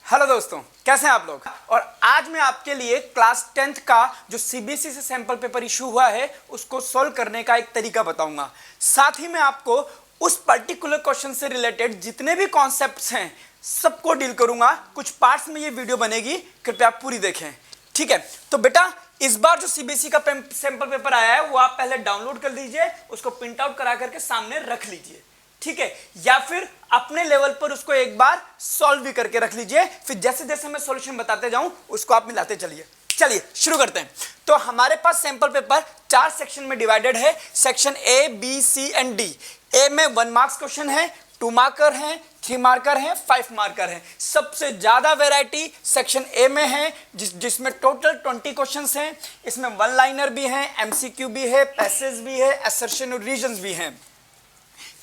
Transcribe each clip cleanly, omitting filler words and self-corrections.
Hello दोस्तों, कैसे हैं आप लोग। और आज मैं आपके लिए क्लास 10th का जो सीबीएसई से सैंपल पेपर इशू हुआ है उसको सॉल्व करने का एक तरीका बताऊंगा। साथ ही मैं आपको उस पर्टिकुलर क्वेश्चन से रिलेटेड जितने भी कॉन्सेप्ट्स हैं सबको डील करूंगा। कुछ पार्ट्स में ये वीडियो बनेगी, कृपया आप पूरी देखें। ठीक है, तो बेटा इस बार जो सीबीएसई का सैंपल पेपर आया है वो आप पहले डाउनलोड कर लीजिए, उसको प्रिंट आउट करा करके सामने रख लीजिए। ठीक है, या फिर अपने लेवल पर उसको एक बार सॉल्व भी करके रख लीजिए, फिर जैसे जैसे मैं सॉल्यूशन बताते जाऊं उसको आप मिलाते चलिए। चलिए शुरू करते हैं। तो हमारे पास सैंपल पेपर 4 सेक्शन में डिवाइडेड है। Section A, B, C and D. A में 1 मार्क्स क्वेश्चन है, 2 मार्कर हैं, 3 मार्कर हैं, 5 मार्कर हैं। सबसे ज्यादा वैरायटी सेक्शन ए में है जिसमें टोटल 20 क्वेश्चंस हैं। इसमें 1 लाइनर भी हैं, एमसीक्यू भी है, पैसेज भी है, असर्शन और रीजंस भी हैं।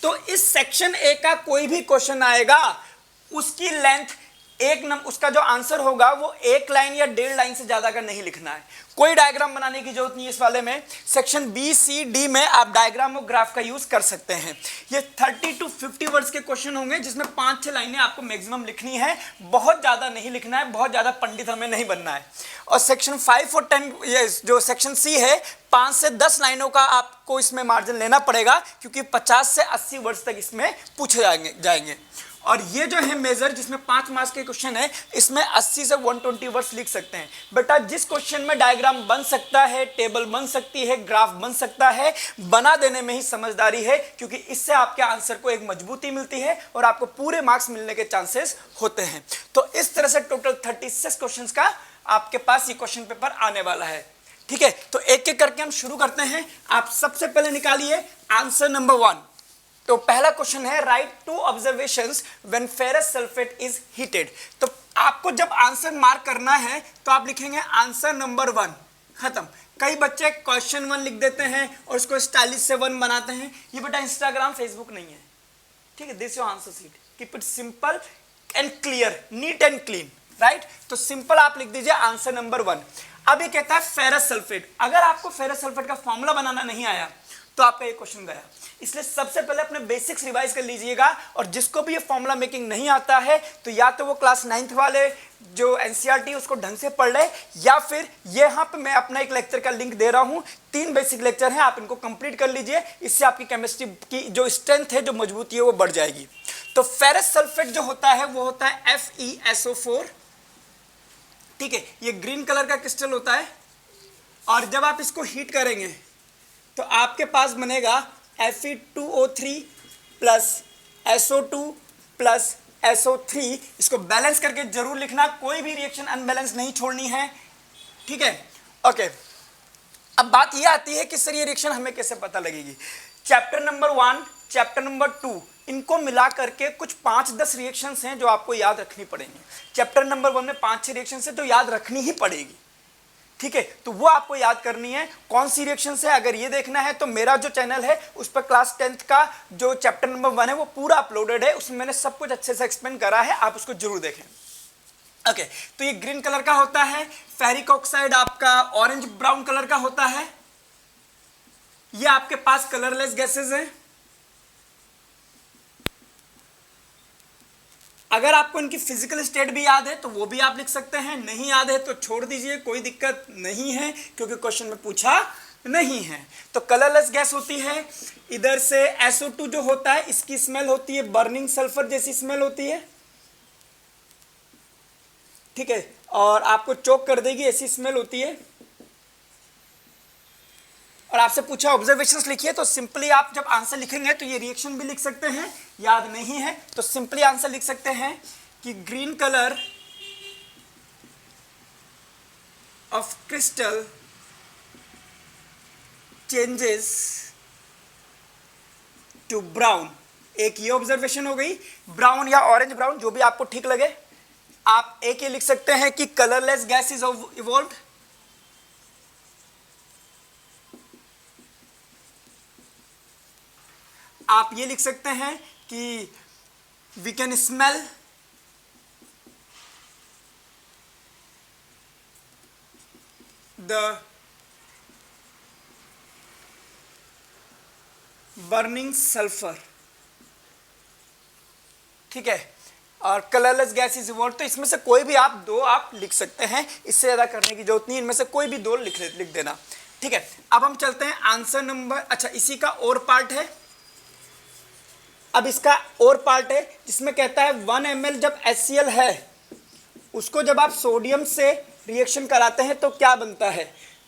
तो इस सेक्शन ए का कोई भी क्वेश्चन आएगा उसकी लेंथ उसका जो आंसर होगा वो 1 लाइन या 1.5 लाइन से ज्यादा का नहीं लिखना है। कोई डायग्राम बनाने की जरूरत नहीं है इस वाले में। सेक्शन बी, सी, डी में आप डायग्राम और ग्राफ का यूज कर सकते हैं। ये 30 to 50 वर्ड्स के क्वेश्चन होंगे जिसमें 5-6 लाइनें आपको मैक्सिमम लिखनी है। बहुत ज्यादा नहीं लिखना है, बहुत ज्यादा पंडित हमें नहीं बनना है। और सेक्शन 5 और 10 ये जो सेक्शन सी है 5 से 10 लाइनों का आपको इसमें मार्जिन लेना पड़ेगा, क्योंकि 50 से 80 वर्ड्स तक इसमें पूछे जाएंगे। और ये जो है मेजर जिसमें 5 मार्क्स के क्वेश्चन है इसमें 80 से 120 वर्ड्स लिख सकते हैं। बेटा जिस क्वेश्चन में डायग्राम बन सकता है, टेबल बन सकती है, ग्राफ बन सकता है, बना देने में ही समझदारी है, क्योंकि इससे आपके आंसर को एक मजबूती मिलती है और आपको पूरे मार्क्स मिलने के चांसेस होते हैं। तो इस तरह से टोटल 36 क्वेश्चन का आपके पास ये क्वेश्चन पेपर आने वाला है। ठीक है, तो एक एक करके हम शुरू करते हैं। आप सबसे पहले निकालिए आंसर नंबर 1। तो पहला क्वेश्चन है right 2 observations when ferrous sulphate is heated. तो आपको जब आंसर मार्क करना है तो आप लिखेंगे आंसर नंबर 1, खत्म। कई बच्चे क्वेश्चन 1 लिख देते हैं और उसको स्टाइलिश से 1 बनाते हैं। ये बेटा इंस्टाग्राम फेसबुक नहीं है। ठीक है, this your answer sheet, keep it simple and clear, neat and clean. Right, तो सिंपल आप लिख दीजिए आंसर नंबर 1। अब ये कहता है फेरस सल्फेट। अगर आपको फेरस सल्फेट का फॉर्मूला बनाना नहीं आया तो आपका ये क्वेश्चन गया। इसलिए सबसे पहले अपने बेसिक्स रिवाइज कर लीजिएगा। और जिसको भी ये फॉर्मूला मेकिंग नहीं आता है तो या तो वो क्लास 9th वाले जो एनसीईआरटी उसको ढंग से पढ़ ले, या फिर यहाँ पे मैं अपना एक लेक्चर का लिंक दे रहा हूँ। 3 बेसिक लेक्चर हैं, आप इनको कंप्लीट कर लीजिए। इससे आपकी केमिस्ट्री की जो स्ट्रेंथ है, जो मजबूती है, वो बढ़ जाएगी। तो फेरस सल्फेट जो होता है वो होता है FeSO4। ठीक है, ये ग्रीन कलर का क्रिस्टल होता है। और जब आप इसको हीट करेंगे तो आपके पास बनेगा Fe2O3 plus SO2 plus SO3। इसको बैलेंस करके जरूर लिखना, कोई भी रिएक्शन अनबैलेंस नहीं छोड़नी है। ठीक है, ओके। अब बात यह आती है कि सर ये रिएक्शन हमें कैसे पता लगेगी। चैप्टर नंबर 1, चैप्टर नंबर 2, इनको मिला करके कुछ 5-10 रिएक्शंस हैं जो आपको याद रखनी पड़ेंगी। चैप्टर नंबर 1 में 5-6 रिएक्शंस है तो याद रखनी ही पड़ेगी। ठीक है, तो वो आपको याद करनी है कौन सी रिएक्शन है। अगर ये देखना है तो मेरा जो चैनल है उस पर क्लास 10th का जो चैप्टर नंबर 1 है वो पूरा अपलोडेड है, उसमें मैंने सब कुछ अच्छे से एक्सप्लेन करा है, आप उसको जरूर देखें। ओके, तो ये ग्रीन कलर का होता है। फेरिक ऑक्साइड आपका ऑरेंज ब्राउन कलर का होता है। ये आपके पास कलरलेस गैसेज हैं। अगर आपको इनकी फिजिकल स्टेट भी याद है तो वो भी आप लिख सकते हैं, नहीं याद है तो छोड़ दीजिए, कोई दिक्कत नहीं है, क्योंकि क्वेश्चन में पूछा नहीं है। तो कलरलेस गैस होती है। इधर से SO2 जो होता है इसकी स्मेल होती है बर्निंग सल्फर जैसी स्मेल होती है। ठीक है, और आपको चोक कर देगी ऐसी स्मेल होती है। और आपसे पूछा ऑब्जर्वेशंस लिखिए, तो सिंपली आप जब आंसर लिखेंगे तो ये रिएक्शन भी लिख सकते हैं। याद नहीं है तो सिंपली आंसर लिख सकते हैं कि green colour of crystal changes to brown. एक ये ऑब्जर्वेशन हो गई, ब्राउन या ऑरेंज ब्राउन जो भी आपको ठीक लगे। आप एक ये लिख सकते हैं कि कलरलेस गैस इज इवॉल्व्ड। आप ये लिख सकते हैं कि we can smell the burning sulphur. ठीक है, और कलरलेस गैस इज वाटर। तो इसमें से कोई भी आप दो आप लिख सकते हैं, इससे ज़्यादा करने की जरूरत नहीं, इनमें से कोई भी दो लिख देना। ठीक है, अब हम चलते हैं आंसर नंबर, अच्छा इसी का और पार्ट है, अब इसका और पार्ट है जिसमें कहता है 1 ml जब HCl है उसको जब आप सोडियम से रिएक्शन कराते हैं तो क्या बनता है।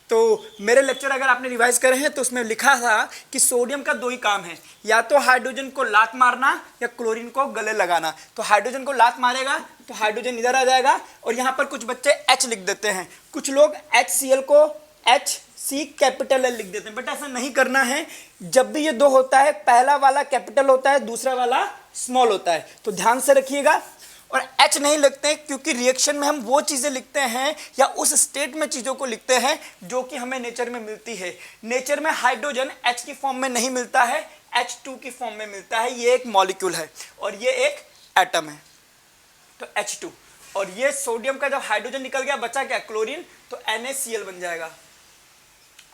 तो मेरे लेक्चर अगर आपने रिवाइज करे हैं तो उसमें लिखा था कि सोडियम का दो ही काम है, या तो हाइड्रोजन को लात मारना या क्लोरीन को गले लगाना। तो हाइड्रोजन को लात मारेगा तो हाइड्रोजन इधर आ जाएगा और यहाँ पर कुछ बच्चे H लिख देते हैं, कुछ लोग HCl को HC कैपिटल L लिख देते हैं, बट ऐसा नहीं करना है। जब भी ये दो होता है पहला वाला कैपिटल होता है, दूसरा वाला स्मॉल होता है, तो ध्यान से रखिएगा। और H नहीं लिखते हैं क्योंकि रिएक्शन में हम वो चीज़ें लिखते हैं या उस स्टेट में चीज़ों को लिखते हैं जो कि हमें नेचर में मिलती है। नेचर में हाइड्रोजन H की फॉर्म में नहीं मिलता है, H2 की फॉर्म में मिलता है। ये एक मॉलिक्यूल है और ये एक एटम है, तो H2। और ये सोडियम का जब हाइड्रोजन निकल गया बचा क्या, क्लोरीन, तो NaCl बन जाएगा।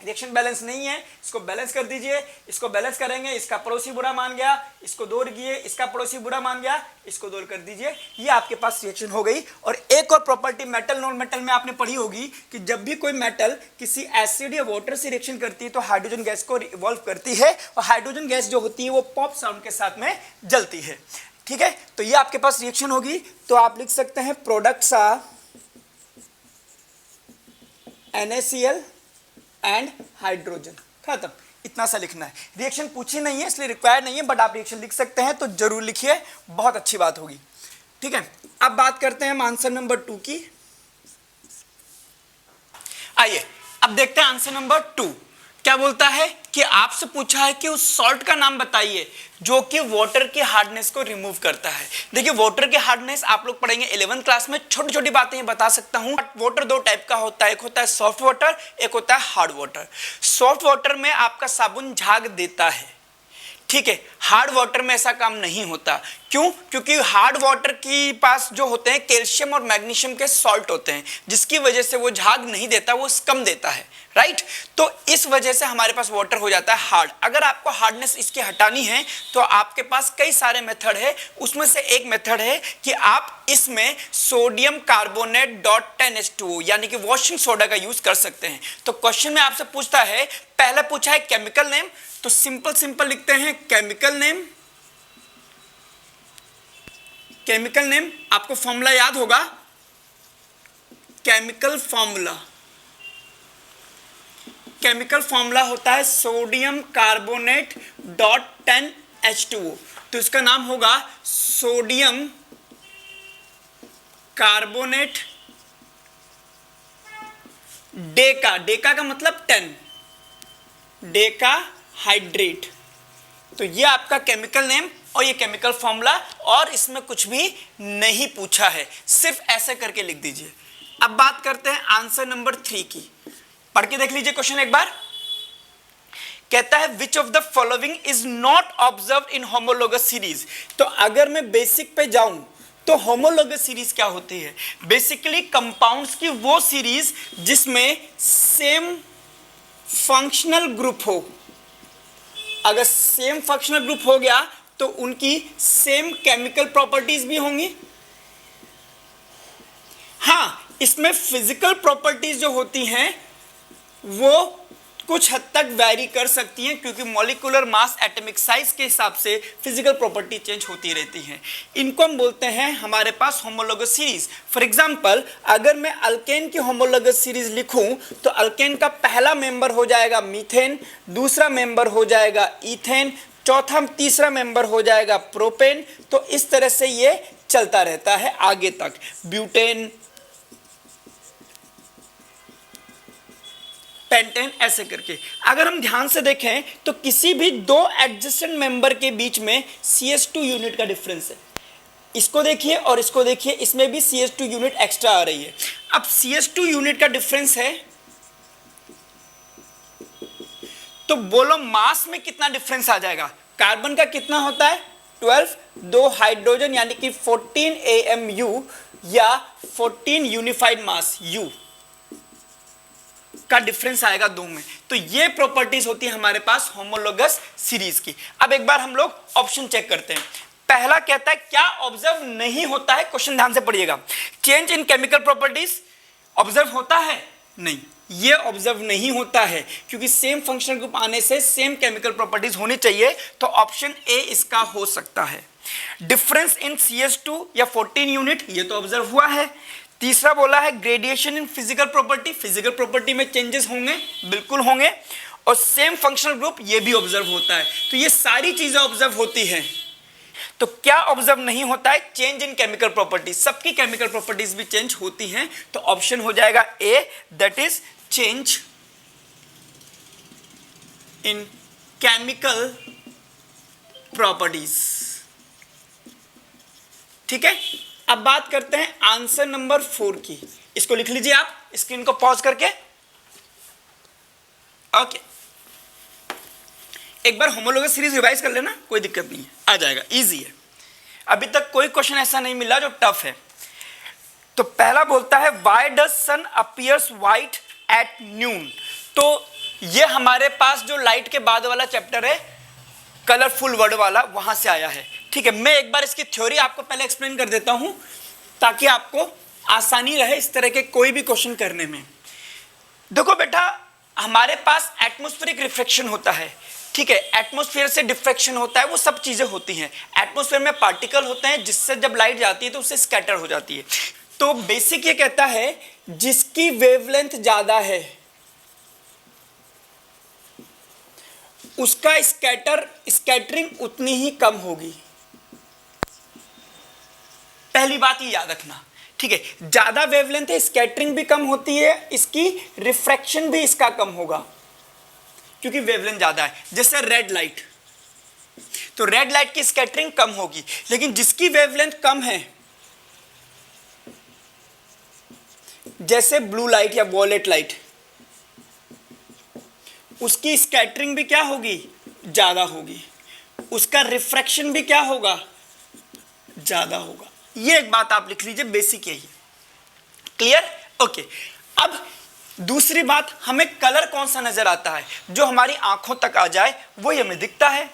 रिएक्शन बैलेंस नहीं है, इसको बैलेंस कर दीजिए, इसको बैलेंस करेंगे, इसका पड़ोसी बुरा मान गया, इसको दो किए, इसका पड़ोसी बुरा मान गया, इसको दो कर दीजिए, ये आपके पास रिएक्शन हो गई। और एक और प्रॉपर्टी मेटल नॉन मेटल में आपने पढ़ी होगी कि जब भी कोई मेटल किसी एसिड या वाटर से रिएक्शन करती है तो हाइड्रोजन गैस को इवॉल्व करती है और हाइड्रोजन गैस जो होती है वो पॉप साउंड के साथ में जलती है। ठीक है, तो ये आपके पास रिएक्शन होगी। तो आप लिख सकते हैं products are NaCl and hydrogen, खत्म। इतना सा लिखना है, रिएक्शन पूछी नहीं है इसलिए रिक्वायर्ड नहीं है, बट आप रिएक्शन लिख सकते हैं तो जरूर लिखिए, बहुत अच्छी बात होगी। ठीक है, अब बात करते हैं हम आंसर नंबर 2 की। आइए अब देखते हैं आंसर नंबर 2 क्या बोलता है कि आपसे पूछा है कि उस सॉल्ट का नाम बताइए जो कि वाटर की हार्डनेस को रिमूव करता है। देखिए वाटर की हार्डनेस आप लोग पढ़ेंगे 11th क्लास में, छोटी छोटी बातें ये बता सकता हूं। वाटर दो टाइप का होता है, एक होता है सॉफ्ट वाटर, एक होता है हार्ड वाटर। सॉफ्ट वाटर में आपका साबुन झाग देता है, ठीक है, हार्ड वाटर में ऐसा काम नहीं होता। क्यों? क्योंकि हार्ड वाटर के पास जो होते हैं कैल्शियम और मैग्नीशियम के सॉल्ट होते हैं, जिसकी वजह से वो झाग नहीं देता, वो स्कम देता है, राइट। तो इस वजह से हमारे पास वाटर हो जाता है हार्ड। अगर आपको हार्डनेस इसकी हटानी है तो आपके पास कई सारे मेथड है, उसमें से एक मेथड है कि आप इसमें सोडियम कार्बोनेट .10H2O यानी कि वॉशिंग सोडा का यूज कर सकते हैं। तो क्वेश्चन में आपसे पूछता है, पहले पूछा है केमिकल नेम, तो सिंपल लिखते हैं केमिकल नेम। केमिकल नेम आपको फॉर्मूला याद होगा, केमिकल फॉर्मूला होता है सोडियम कार्बोनेट .10H2O। तो इसका नाम होगा सोडियम कार्बोनेट डेका का मतलब 10, डेका हाइड्रेट। तो ये आपका केमिकल नेम और ये केमिकल फॉर्मूला, और इसमें कुछ भी नहीं पूछा है, सिर्फ ऐसे करके लिख दीजिए। अब बात करते हैं आंसर नंबर 3 की, पढ़ के देख लीजिए क्वेश्चन एक बार। कहता है which of the following is not observed in homologous series. तो अगर मैं बेसिक पे जाऊं तो होमोलोगस सीरीज क्या होती है? बेसिकली कंपाउंड्स की वो सीरीज जिसमें सेम फंक्शनल ग्रुप हो। अगर सेम फंक्शनल ग्रुप हो गया तो उनकी सेम केमिकल प्रॉपर्टीज भी होंगी। हाँ, इसमें फिजिकल प्रॉपर्टीज जो होती हैं वो कुछ हद तक वैरी कर सकती हैं, क्योंकि मॉलिक्यूलर मास एटॉमिक साइज के हिसाब से फिजिकल प्रॉपर्टी चेंज होती रहती हैं। इनको हम बोलते हैं हमारे पास होमोलोगस सीरीज। फॉर एग्जांपल अगर मैं अल्केन की होमोलोगस सीरीज लिखूं तो अल्केन का पहला मेंबर हो जाएगा मीथेन, दूसरा मेंबर हो जाएगा इथेन, तीसरा मेंबर हो जाएगा प्रोपेन। तो इस तरह से ये चलता रहता है आगे तक, ब्यूटेन, पेंटेन, ऐसे करके। अगर हम ध्यान से देखें तो किसी भी दो एडजेसेंट मेंबर के बीच में CH2 यूनिट का डिफरेंस है। इसको देखिए और इसको देखिए, इसमें भी CH2 यूनिट एक्स्ट्रा आ रही है। अब CH2 यूनिट का डिफरेंस है तो बोलो मास में कितना डिफरेंस आ जाएगा? कार्बन का कितना होता है 12, दो हाइड्रोजन यानी कि 14 AMU या 14 यूनिफाइड मास U का डिफरेंस आएगा दो में। तो ये प्रॉपर्टीज होती है हमारे पास होमोलोगस सीरीज की। अब एक बार हम लोग ऑप्शन चेक करते हैं। पहला कहता है क्या ऑब्जर्व नहीं होता है, क्वेश्चन ध्यान से पढ़िएगा। Change in chemical properties observe होता है? नहीं, ये ऑब्जर्व नहीं होता है, क्योंकि सेम फंक्शनल ग्रुप आने से सेम केमिकल प्रॉपर्टीज होनी चाहिए, तो ऑप्शन ए इसका हो सकता है। डिफरेंस इन CH2 या 14 यूनिट, ये तो ऑब्जर्व हुआ है। तीसरा बोला है gradation in physical property, physical property में चेंजेस होंगे, बिल्कुल होंगे। और सेम फंक्शनल ग्रुप, ये भी ऑब्जर्व होता है। तो ये सारी चीजें ऑब्जर्व होती हैं। तो क्या ऑब्जर्व नहीं होता है? चेंज इन केमिकल प्रॉपर्टीज, सबकी केमिकल प्रॉपर्टीज भी चेंज होती हैं, तो ऑप्शन हो जाएगा A, that is change in chemical properties. ठीक है, अब बात करते हैं आंसर नंबर 4 की। इसको लिख लीजिए आप स्क्रीन को पॉज करके। ओके, एक बार होमोलॉगस सीरीज रिवाइज कर लेना, कोई दिक्कत नहीं है, आ जाएगा, इजी है। अभी तक कोई क्वेश्चन ऐसा नहीं मिला जो टफ है। तो पहला बोलता है why does sun appears white at noon. तो ये हमारे पास जो लाइट के बाद वाला चैप्टर है, कलरफुल वर्ड वाला, वहां से आया है। ठीक है, मैं एक बार इसकी थ्योरी आपको पहले एक्सप्लेन कर देता हूं, ताकि आपको आसानी रहे इस तरह के कोई भी क्वेश्चन करने में। देखो बेटा, हमारे पास एटमॉस्फेरिक रिफ्लेक्शन होता है। ठीक है, एटमॉस्फेयर से डिफ्रैक्शन होता है, वो सब चीजें होती हैं। एटमॉस्फेयर में पार्टिकल होते हैं, जिससे जब लाइट जाती है तो उससे स्कैटर हो जाती है। तो बेसिक ये कहता है जिसकी वेवलेंथ ज्यादा है उसका स्कैटरिंग उतनी ही कम होगी। पहली बात ये याद रखना। ठीक है, ज्यादा वेवलेंथ है, स्कैटरिंग भी कम होती है, इसकी रिफ्रैक्शन भी इसका कम होगा, क्योंकि वेवलेंथ ज्यादा है। जैसे रेड लाइट, तो रेड लाइट की स्कैटरिंग कम होगी, लेकिन जिसकी वेवलेंथ कम है, जैसे ब्लू लाइट या वॉयलेट लाइट, उसकी स्कैटरिंग भी क्या होगी? ज्यादा होगी। उसका रिफ्रैक्शन भी क्या होगा? ज्यादा होगा। ये एक बात आप लिख लीजिए, बेसिक यही। क्लियर? ओके। अब दूसरी बात, हमें कलर कौन सा नजर आता है जो हमारी आंखों तक आ जाए, वो हमें दिखता है।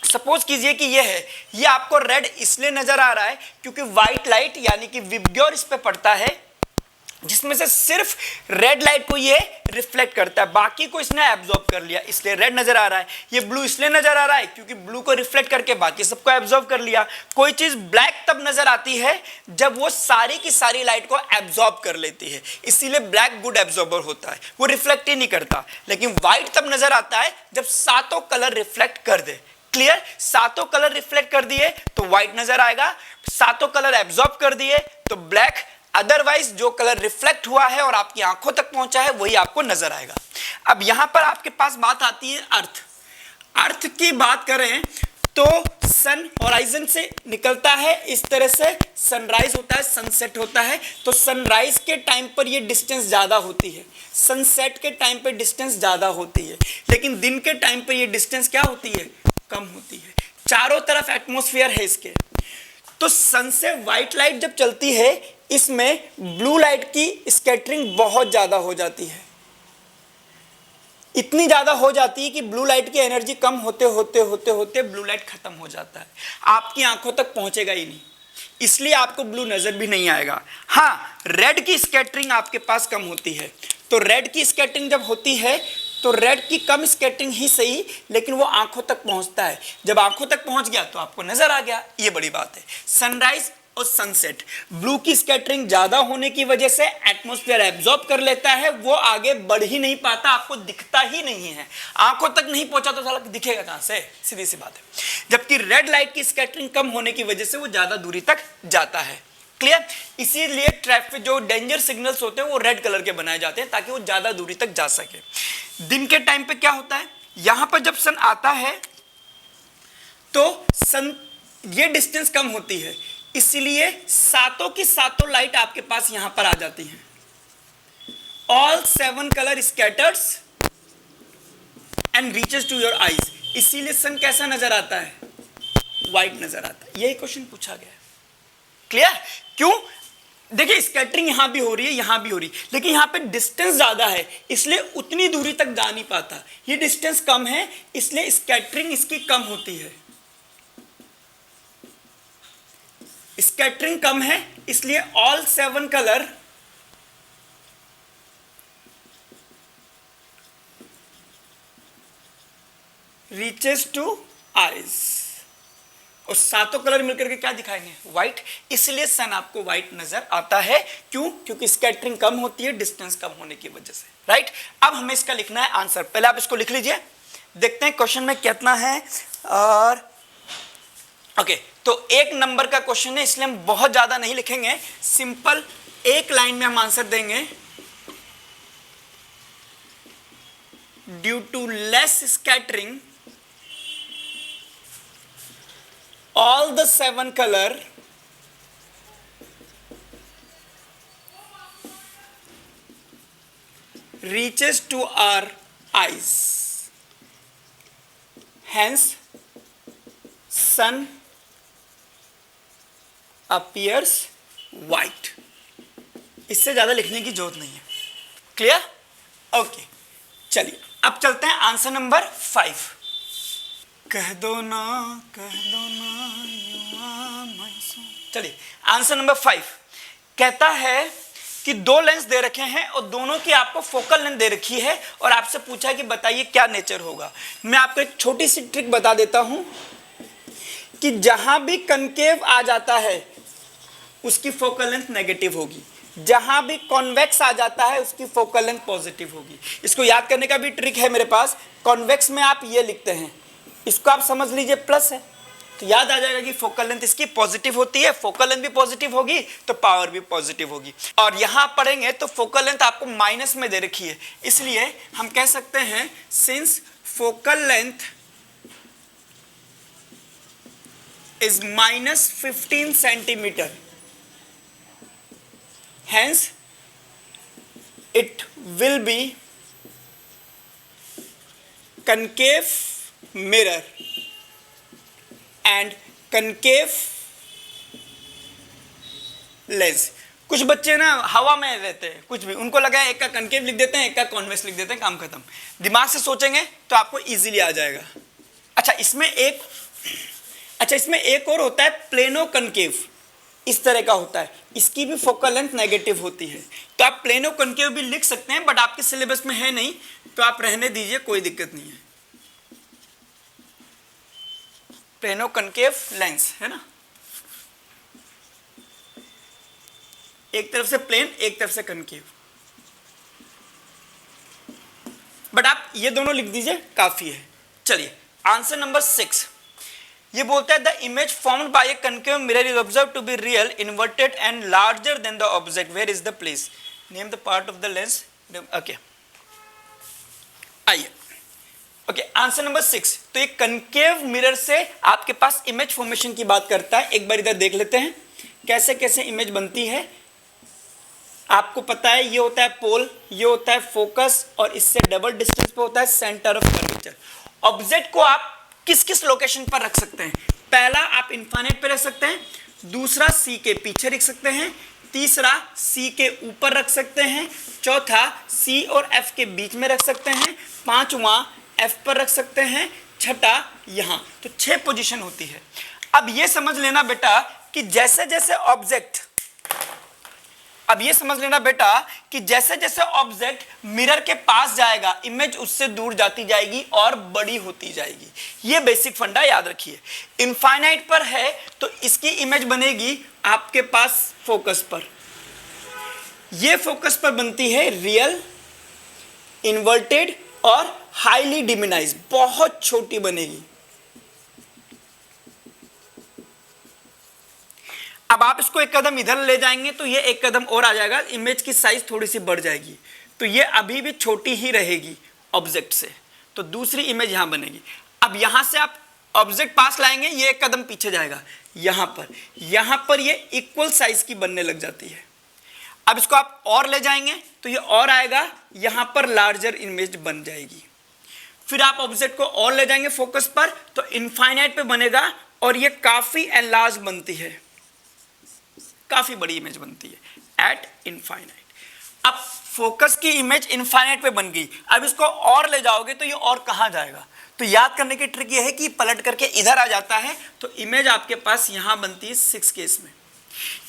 सपोज कीजिए कि ये है, ये आपको रेड इसलिए नजर आ रहा है क्योंकि व्हाइट लाइट यानी कि विबग्योर इस पे पड़ता है, जिसमें से सिर्फ रेड लाइट को ये रिफ्लेक्ट करता है, बाकी को इसने एब्जॉर्ब कर लिया, इसलिए रेड नजर आ रहा है। ये ब्लू इसलिए नजर आ रहा है क्योंकि ब्लू को रिफ्लेक्ट करके बाकी सबको एब्जॉर्ब कर लिया। कोई चीज ब्लैक तब नजर आती है जब वो सारी की सारी लाइट को एब्जॉर्ब कर लेती है, इसीलिए ब्लैक गुड एब्जॉर्बर होता है, वो रिफ्लेक्ट ही नहीं करता। लेकिन व्हाइट तब नजर आता है जब सातों कलर रिफ्लेक्ट कर दे। क्लियर? सातों कलर रिफ्लेक्ट कर दिए तो व्हाइट नजर आएगा, सातों कलर एब्जॉर्ब कर दिए तो ब्लैक, अदरवाइज जो कलर रिफ्लेक्ट हुआ है और आपकी आंखों तक पहुंचा है वही आपको नजर आएगा। अब यहां पर आपके पास बात आती है अर्थ। अर्थ की बात करें तो सन होराइजन से निकलता है, इस तरह से सनराइज होता है, सनसेट होता है। तो सनराइज के टाइम पर ये डिस्टेंस ज्यादा होती है, सनसेट के टाइम पर डिस्टेंस ज्यादा होती है, लेकिन दिन के टाइम पर ये डिस्टेंस क्या होती है? कम होती है। चारों तरफ एटमॉस्फेयर है इसके। तो सन से व्हाइट लाइट जब चलती है, इसमें ब्लू लाइट की स्कैटरिंग बहुत ज्यादा हो जाती है, इतनी ज्यादा हो जाती है कि ब्लू लाइट की एनर्जी कम होते होते होते होते ब्लू लाइट खत्म हो जाता है, आपकी आंखों तक पहुंचेगा ही नहीं, इसलिए आपको ब्लू नजर भी नहीं आएगा। हाँ, रेड की स्कैटरिंग आपके पास कम होती है। तो रेड की स्कैटरिंग जब होती है तो रेड की कम स्कैटरिंग ही सही, लेकिन वो आंखों तक पहुंचता है। जब आंखों तक पहुंच गया तो आपको नजर आ गया, ये बड़ी बात है। सनराइज और सनसेट, ब्लू की स्कैटरिंग ज्यादा होने की वजह से एटमॉस्फेयर एब्जॉर्ब कर लेता है, वो आगे बढ़ ही नहीं पाता, आपको दिखता ही नहीं है, आंखों तक नहीं पहुंचा तो साला दिखेगा कहां से? सीधी सी बात है। जबकि रेड लाइट की स्कैटरिंग कम होने की वजह से वो ज्यादा दूरी तक जाता है। क्लियर? इसीलिए ट्रैफिक जो डेंजर सिग्नल्स होते हैं वो रेड कलर के बनाए जाते हैं ताकि वो ज्यादा दूरी तक जा सके। दिन के टाइम पे क्या होता है, यहां पर जब सन आता है तो सन ये डिस्टेंस कम होती है, इसलिए सातों की सातों लाइट आपके पास यहां पर आ जाती हैं। All 7 colour scatters and reaches to your eyes. इसीलिए सन कैसा नजर आता है? व्हाइट नजर आता है। यही क्वेश्चन पूछा गया। क्लियर? क्यों? देखिए, स्कैटरिंग यहां भी हो रही है, यहां भी हो रही है, लेकिन यहां पे डिस्टेंस ज्यादा है, इसलिए उतनी दूरी तक जा नहीं पाता। ये डिस्टेंस कम है, इसलिए स्कैटरिंग इसकी कम होती है। स्कैटरिंग कम है, इसलिए all 7 colour reaches two eyes, और सातों कलर मिलकर के क्या दिखाएंगे, व्हाइट, इसलिए सन आपको व्हाइट नजर आता है। क्यों? क्योंकि स्कैटरिंग कम होती है डिस्टेंस कम होने की वजह से, राइट। अब हमें इसका लिखना है आंसर, पहले आप इसको लिख लीजिए, देखते हैं क्वेश्चन में कितना है। और ओके, तो 1 नंबर का क्वेश्चन है, इसलिए हम बहुत ज्यादा नहीं लिखेंगे, सिंपल एक लाइन में हम आंसर देंगे। Due to less scattering all the 7 color reaches to our eyes, hence sun appears white। इससे ज्यादा लिखने की जरूरत नहीं है, क्लियर? ओके, चलिए अब चलते हैं आंसर नंबर 5। कह दो ना चलिए आंसर नंबर 5 कहता है कि 2 लेंस दे रखे हैं और दोनों की आपको फोकल लेंथ दे रखी है, और आपसे पूछा है कि बताइए क्या नेचर होगा। मैं आपको एक छोटी सी ट्रिक बता देता हूं कि जहां भी कनकेव आ जाता है उसकी फोकल लेंथ नेगेटिव होगी, जहां भी कॉन्वेक्स आ जाता है उसकी फोकल लेंथ पॉजिटिव होगी। इसको याद करने का भी ट्रिक है मेरे पास। कॉन्वेक्स में आप ये लिखते हैं, इसको आप समझ लीजिए प्लस है, तो याद आ जाएगा कि फोकल लेंथ इसकी पॉजिटिव होती है, फोकल लेंथ भी पॉजिटिव होगी तो पावर भी पॉजिटिव होगी। और यहां पढ़ेंगे तो फोकल लेंथ आपको माइनस में दे रखी है, इसलिए हम कह सकते हैं since focal length is -15 centimetre, hence it will be concave mirror and concave lens। कुछ बच्चे ना हवा में रहते हैं, कुछ भी उनको लगा है एक का कनकेव लिख देते हैं एक का कॉन्वेक्स लिख देते हैं, काम खत्म। दिमाग से सोचेंगे तो आपको इजीली आ जाएगा। अच्छा इसमें एक और होता है प्लेनो कनकेव, इस तरह का होता है, इसकी भी फोकल लेंथ नेगेटिव होती है। तो आप प्लेनो कनकेव भी लिख सकते हैं, बट आपके सिलेबस में है नहीं तो आप रहने दीजिए, कोई दिक्कत नहीं है। प्लेनो कनकेव लेंस है ना, एक तरफ से प्लेन एक तरफ से कनकेव, बट आप ये दोनों लिख दीजिए काफी है। चलिए आंसर नंबर 6 ये बोलता है the image formed by a concave mirror is observe to be real, inverted and larger than the object, where is the place, name the part of the lens. Okay आइए, okay answer number 6। तो ये concave mirror से आपके पास image formation की बात करता है। एक बार इधर देख लेते हैं कैसे कैसे इमेज बनती है। आपको पता है ये होता है पोल, ये होता है फोकस, और इससे डबल डिस्टेंस पे होता है सेंटर ऑफ कर्वेचर। ऑब्जेक्ट को आप किस किस लोकेशन पर रख सकते हैं? पहला आप इनफाइनाइट पे रख सकते हैं, दूसरा सी के पीछे रख सकते हैं, तीसरा सी के ऊपर रख सकते हैं, चौथा सी और एफ के बीच में रख सकते हैं, पांचवा एफ पर रख सकते हैं, छठा यहां। तो 6 पोजीशन होती है। अब ये समझ लेना बेटा कि जैसे जैसे ऑब्जेक्ट जैसे जैसे ऑब्जेक्ट मिरर के पास जाएगा इमेज उससे दूर जाती जाएगी और बड़ी होती जाएगी। ये बेसिक फंडा याद रखिए। इनफाइनाइट पर है तो इसकी इमेज बनेगी आपके पास फोकस पर, ये फोकस पर बनती है रियल, इन्वर्टेड और हाईली डिमिनाइज, बहुत छोटी बनेगी। अब आप इसको एक कदम इधर ले जाएंगे तो ये एक कदम और आ जाएगा, इमेज की साइज थोड़ी सी बढ़ जाएगी, तो ये अभी भी छोटी ही रहेगी ऑब्जेक्ट से, तो दूसरी इमेज यहां बनेगी। अब यहां से आप ऑब्जेक्ट पास लाएंगे, ये एक कदम पीछे जाएगा, यहां पर ये इक्वल साइज की बनने लग जाती है। अब इसको आप और ले जाएंगे तो ये और आएगा, यहां पर लार्जर इमेज बन जाएगी। फिर आप ऑब्जेक्ट को और ले जाएंगे फोकस पर तो इनफाइनाइट पे बनेगा और ये काफी एनलार्ज बनती है, काफी बड़ी इमेज बनती है एट इनफाइनाइट। अब फोकस की इमेज इनफाइनाइट पे बन गई, अब इसको और ले जाओगे तो ये और कहां जाएगा? तो याद करने की ट्रिक ये है कि पलट करके इधर आ जाता है, तो इमेज आपके पास यहां बनती है 6 केस में।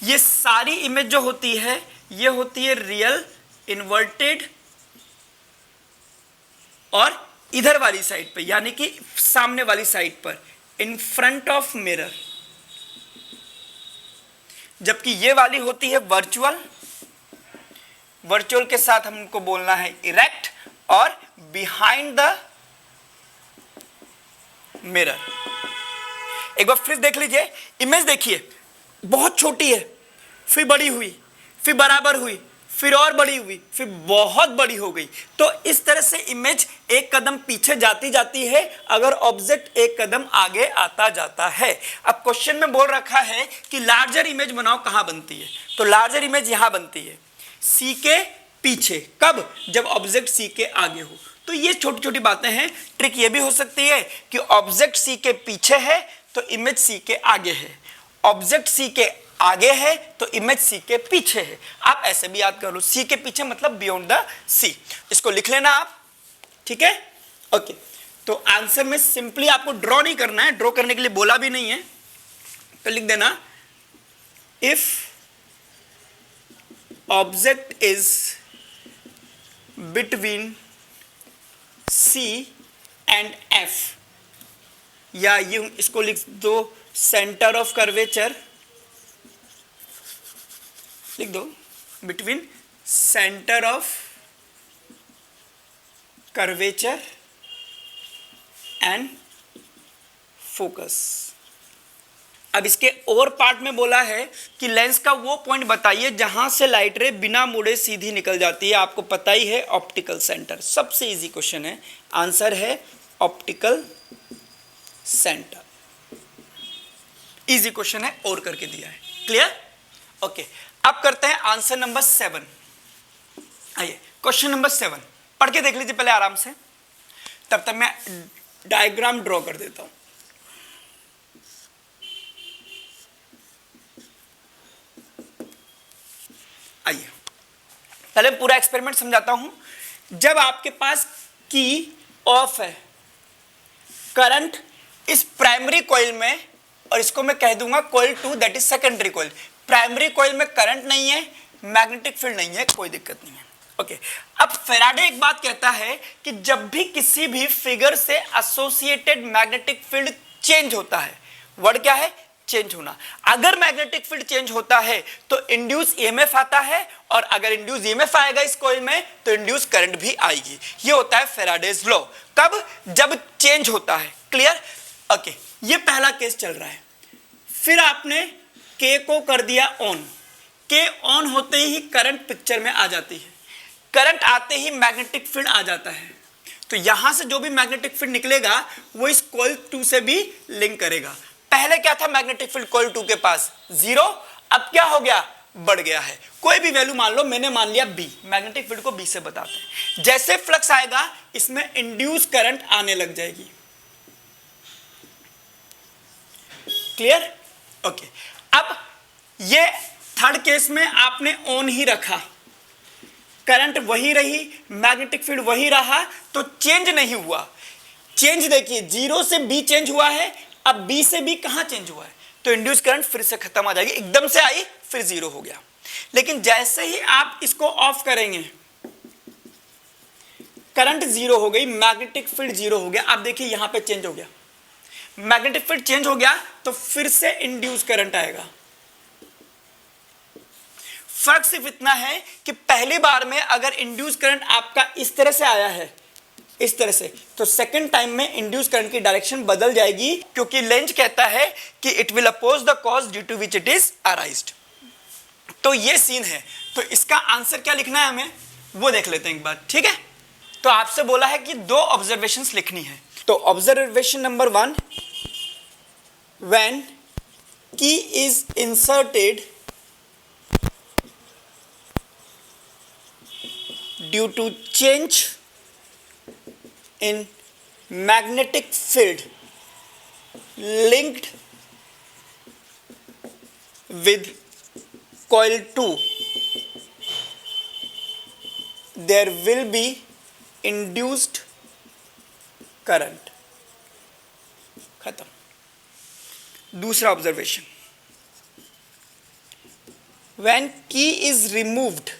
ये सारी इमेज जो होती है ये होती है रियल, इन्वर्टेड और इधर वाली साइड पे, यानी कि सामने वाली साइड पर, इन फ्रंट ऑफ मिरर। जबकि ये वाली होती है वर्चुअल, वर्चुअल के साथ हमको बोलना है इरेक्ट और बिहाइंड द मिरर। एक बार फिर देख लीजिए, इमेज देखिए, बहुत छोटी है, फिर बड़ी हुई, फिर बराबर हुई, फिर और बड़ी हुई, फिर बहुत बड़ी हो गई। तो इस तरह से इमेज एक कदम पीछे जाती जाती है अगर ऑब्जेक्ट एक कदम आगे आता जाता है। अब क्वेश्चन में बोल रखा है कि लार्जर इमेज बनाओ, कहां बनती है? तो लार्जर इमेज यहां बनती है, सी के पीछे। कब? जब ऑब्जेक्ट सी के आगे हो। तो ये छोटी छोटी बातें हैं। ट्रिक ये भी हो सकती है कि ऑब्जेक्ट सी के पीछे है तो इमेज सी के आगे है, ऑब्जेक्ट सी के आगे है तो इमेज सी के पीछे है। आप ऐसे भी याद कर लो, सी के पीछे मतलब बियॉन्ड द सी। इसको लिख लेना आप, ठीक है? ओके, तो आंसर में सिंपली आपको ड्रॉ नहीं करना है, ड्रॉ करने के लिए बोला भी नहीं है, तो लिख देना if object is between C and F, या यूं इसको लिख दो सेंटर ऑफ कर्वेचर, लिख दो between centre of curvature and focus. अब इसके और पार्ट में बोला है कि लेंस का वो पॉइंट बताइए जहां से लाइट रे बिना मुड़े सीधी निकल जाती है। आपको पता ही है ऑप्टिकल सेंटर, सबसे इजी क्वेश्चन है, आंसर है ऑप्टिकल सेंटर। इजी क्वेश्चन है और करके दिया है, क्लियर? ओके, अब करते हैं आंसर नंबर 7। आइए क्वेश्चन नंबर 7 पढ़ के देख लीजिए पहले आराम से, तब तक मैं डायग्राम ड्रॉ कर देता हूं। आइए पहले पूरा एक्सपेरिमेंट समझाता हूं। जब आपके पास की ऑफ है, करंट इस प्राइमरी कॉइल में, और इसको मैं कह दूंगा coil 2 that is secondary coil. Primary coil में करंट नहीं है, मैग्नेटिक फील्ड नहीं है, कोई दिक्कत नहीं है। ओके, अब फैराडे एक बात कहता है कि जब भी किसी भी फिगर से एसोसिएटेड मैग्नेटिक फील्ड चेंज होता है, वर्ड क्या है? चेंज होना। अगर मैग्नेटिक फील्ड चेंज होता है तो इंड्यूस ईएमएफ आता है, और अगर इंड्यूस ईएमएफ आएगा इस कॉइल में तो इंड्यूस करंट भी आएगी। ये होता है फैराडेज लॉ। कब? जब चेंज होता है। क्लियर? ओके, ये पहला केस चल रहा है। फिर आपने के को कर दिया ऑन। के ऑन होते ही करंट पिक्चर में आ जाती है, करंट आते ही मैग्नेटिक फील्ड आ जाता है। तो यहां से जो भी मैग्नेटिक फील्ड निकलेगा वो इस कॉइल 2 से भी लिंक करेगा। पहले क्या था मैग्नेटिक फील्ड कॉइल 2 के पास? 0। अब क्या हो गया? बढ़ गया है। कोई भी वैल्यू मान लो, मैंने मान लिया B, मैग्नेटिक फील्ड को B से बताते हैं। जैसे फ्लक्स आएगा इसमें इंड्यूस करंट आने लग जाएगी। क्लियर? ओके, अब ये थर्ड केस में आपने ऑन ही रखा, करंट वही रही, मैग्नेटिक फील्ड वही रहा, तो चेंज नहीं हुआ। चेंज देखिए, 0 से B चेंज हुआ है, अब B से B कहां चेंज हुआ है? तो इंड्यूस करंट फिर से खत्म आ जाएगी, एकदम से आई फिर 0 हो गया। लेकिन जैसे ही आप इसको ऑफ करेंगे, करंट 0 हो गई, मैग्नेटिक फील्ड 0 हो गया। अब देखिए यहां पे चेंज हो गया, मैग्नेटिक फील्ड चेंज हो गया तो फिर से इंड्यूस करंट आएगा। फर्क सिर्फ इतना है कि पहली बार में अगर इंड्यूस करंट आपका इस तरह से आया है, इस तरह से, तो सेकंड टाइम में इंड्यूस करंट की डायरेक्शन बदल जाएगी, क्योंकि लेंज कहता है कि it will oppose the cause due to which it is arised. तो ये सीन है। तो इसका आंसर क्या लिखना है हमें वो देख लेते हैं एक बार, ठीक है? तो आपसे बोला है कि 2 ऑब्जर्वेशंस लिखनी है। तो ऑब्जर्वेशन नंबर 1, व्हेन की is inserted due to change in magnetic field linked with coil 2, there will be induced current। खत्म। दूसरा observation, when key is removed,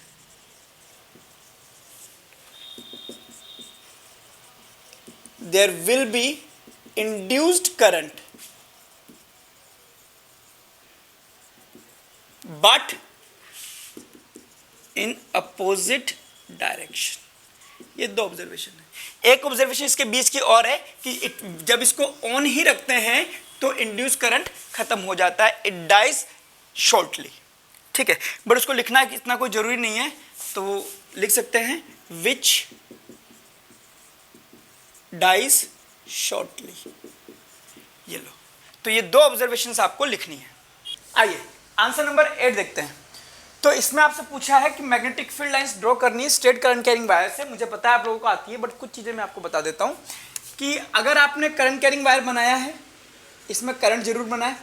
there will be induced current, but in opposite direction. ये दो observation है। एक observation इसके बीच की और है कि जब इसको ऑन ही रखते हैं तो इंड्यूस करंट खत्म हो जाता है, इट डाइज शॉर्टली। ठीक है, बट उसको लिखना इतना कोई जरूरी नहीं है, तो लिख सकते हैं विच डाइज शॉर्टली। ये लो, तो ये दो ऑब्जर्वेशंस आपको लिखनी है। आइए आंसर नंबर 8 देखते हैं। तो इसमें आपसे पूछा है कि मैग्नेटिक फील्ड लाइंस ड्रॉ करनी है स्ट्रेट करंट कैरिंग वायर से। मुझे पता है आप लोगों को आती है, बट कुछ चीज़ें मैं आपको बता देता हूँ कि अगर आपने करंट कैरिंग वायर बनाया है, इसमें करंट जरूर बनाए,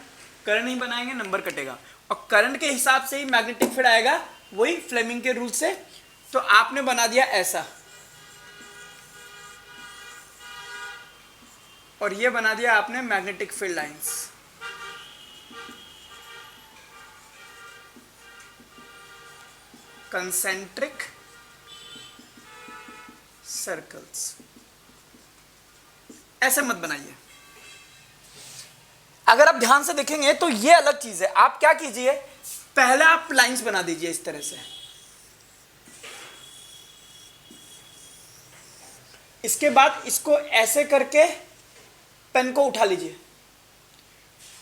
करंट नहीं बनाएंगे नंबर कटेगा, और करंट के हिसाब से ही मैग्नेटिक फील्ड आएगा, वही फ्लेमिंग के रूल से। तो आपने बना दिया ऐसा, और ये बना दिया आपने magnetic field lines. Concentric circles, ऐसे मत बनाइए। अगर आप ध्यान से देखेंगे तो ये अलग चीज है। आप क्या कीजिए, पहले आप लाइंस बना दीजिए इस तरह से, इसके बाद इसको ऐसे करके पेन को उठा लीजिए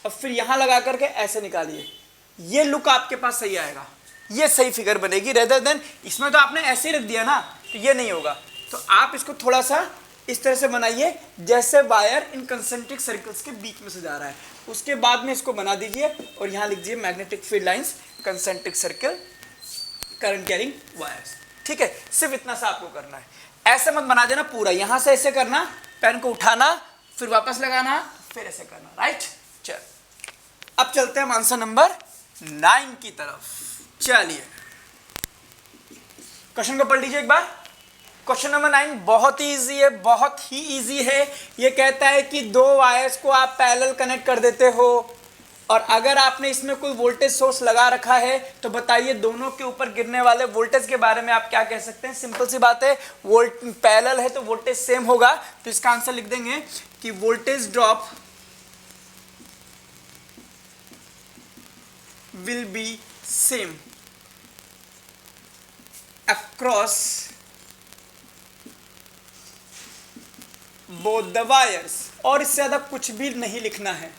और फिर यहां लगा करके ऐसे निकालिए। ये लुक आपके पास सही आएगा, ये सही फिगर बनेगी। रेदर देन इसमें तो आपने ऐसे ही रख दिया ना, तो ये नहीं होगा। तो आप इसको थोड़ा सा इस तरह से बनाइए जैसे वायर इन कंसेंट्रिक सर्कल्स के बीच में से जा रहा है। उसके बाद में इसको बना दीजिए और यहां लिख दीजिए magnetic field lines, concentric circle, current carrying wires. ठीक है, सिर्फ इतना सा आपको करना है, ऐसे मत बना देना पूरा। यहां से ऐसे करना, पेन को उठाना, फिर वापस लगाना, फिर ऐसे करना। राइट, चल अब चलते हैं आंसर नंबर 9 की तरफ। चलिए क्वेश्चन को पढ़ लीजिए एक बार। क्वेश्चन नंबर 9 बहुत ही इजी है, बहुत ही इजी है। ये कहता है कि दो वायर्स को आप पैरेलल कनेक्ट कर देते हो और अगर आपने इसमें कोई वोल्टेज सोर्स लगा रखा है तो बताइए दोनों के ऊपर गिरने वाले वोल्टेज के बारे में आप क्या कह सकते हैं। सिंपल सी बात है, पैरेलल है तो वोल्टेज सेम होगा, तो इसका आंसर लिख देंगे कि voltage drop will be same across both the wires। और इससे ज्यादा कुछ भी नहीं लिखना है,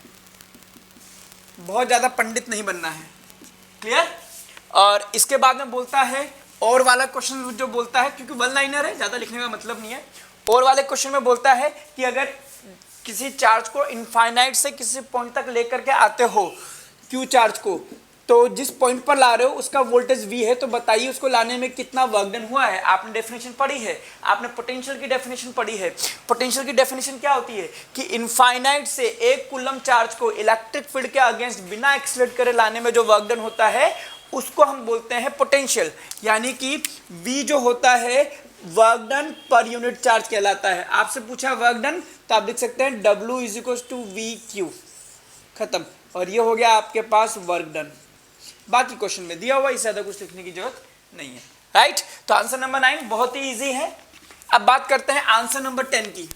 बहुत ज्यादा पंडित नहीं बनना है। क्लियर? और इसके बाद में बोलता है और वाला क्वेश्चन जो बोलता है, क्योंकि वन लाइनर है, ज्यादा लिखने का मतलब नहीं है। और वाले क्वेश्चन में बोलता है कि अगर किसी चार्ज को इनफाइनाइट से किसी पॉइंट तक लेकर के आते हो, क्यू चार्ज को, तो जिस पॉइंट पर ला रहे हो उसका वोल्टेज V है, तो बताइए उसको लाने में कितना वर्क डन हुआ है। आपने डेफिनेशन पढ़ी है, आपने पोटेंशियल की डेफिनेशन पढ़ी है। पोटेंशियल की डेफिनेशन क्या होती है कि इनफाइनाइट से एक कूलम चार्ज को इलेक्ट्रिक फील्ड के अगेंस्ट बिना एक्सीलरेट करे लाने में जो वर्क डन होता है उसको हम बोलते हैं पोटेंशियल। यानी कि V जो होता है work done per unit charge कहलाता है। आपसे पूछा वर्क डन तो आप लिख सकते हैं W = VQ, खत्म। और ये हो गया आपके पास वर्क डन। बाकी क्वेश्चन में दिया हुआ, इससे ज्यादा कुछ लिखने की जरूरत नहीं है। राइट, तो आंसर नंबर 9 बहुत ही इजी है। अब बात करते हैं आंसर नंबर 10 की।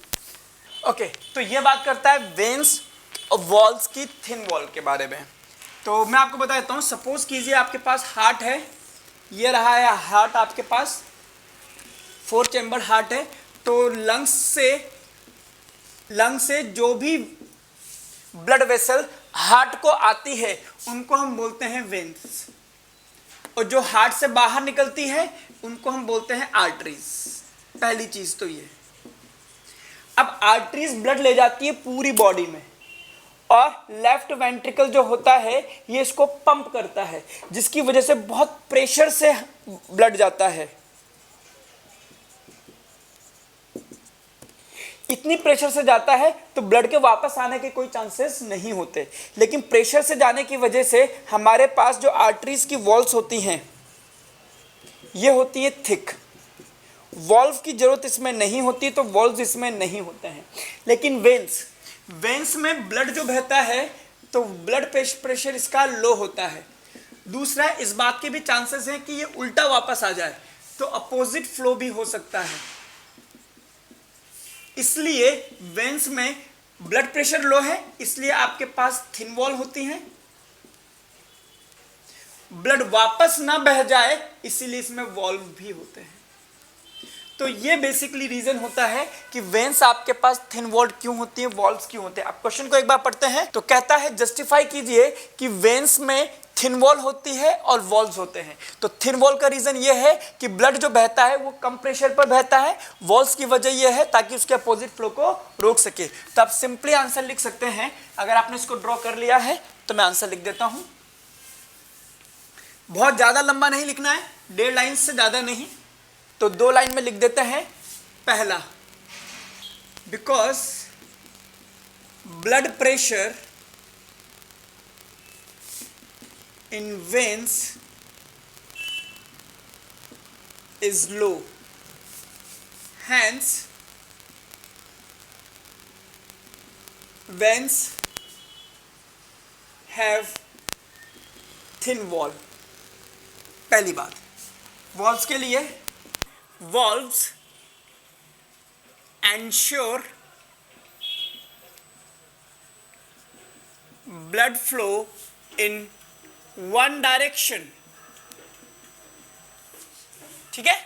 ओके, तो ये बात करता है वेन्स और वॉल्स की थिन वॉल के बारे में। तो मैं आपको बता देता हूँ, सपोज कीजिए आपके पास हार्ट है, ये रहा है हार्ट आपके पास, 4 चैम्बर हार्ट है। तो लंग्स से जो भी ब्लड वेसल हार्ट को आती है उनको हम बोलते हैं वेन्स, और जो हार्ट से बाहर निकलती है उनको हम बोलते हैं आर्टरीज। पहली चीज तो ये। अब आर्टरीज ब्लड ले जाती है पूरी बॉडी में, और लेफ्ट वेंट्रिकल जो होता है ये इसको पंप करता है, जिसकी वजह से बहुत प्रेशर से ब्लड जाता है। इतनी प्रेशर से जाता है तो ब्लड के वापस आने के कोई चांसेस नहीं होते, लेकिन प्रेशर से जाने की वजह से हमारे पास जो आर्टरीज की वॉल्स होती हैं ये होती है थिक। वॉल्व की जरूरत इसमें नहीं होती, तो वॉल्व्स इसमें नहीं होते हैं। लेकिन वेन्स में ब्लड जो बहता है तो ब्लड प्रेशर इसका लो होता है। दूसरा, इस बात के भी चांसेस हैं कि ये उल्टा वापस आ जाए, तो अपोजिट फ्लो भी हो सकता है। इसलिए वेन्स में ब्लड प्रेशर लो है, इसलिए आपके पास थिन वॉल होती हैं। ब्लड वापस ना बह जाए, इसीलिए इसमें वॉल्व भी होते हैं। तो ये बेसिकली रीजन होता है कि वेन्स आपके पास थिन वॉल्ड क्यों होती है, वॉल्व्स क्यों होते हैं। आप क्वेश्चन को एक बार पढ़ते हैं। तो कहता है जस्टिफाई कीजिए कि वेन्स में थिन वॉल होती है और वॉल्व्स होते हैं। तो थिन वॉल का रीजन ये है कि ब्लड जो बहता है वो कम प्रेशर पर बहता है। वॉल्व्स की वजह ये है ताकि उसके अपोजिट फ्लो को रोक सके। तो आप सिंपली आंसर लिख सकते हैं। अगर आपने इसको ड्रॉ कर लिया है तो मैं आंसर लिख देता हूं। बहुत ज्यादा लंबा नहीं लिखना है, 1.5 लाइन से ज्यादा नहीं, तो 2 लाइन में लिख देते हैं। पहला, because blood pressure in veins is low, hence veins have thin wall. पहली बात, वॉल्व्स के लिए, valves ensure blood flow in one direction। ठीक है।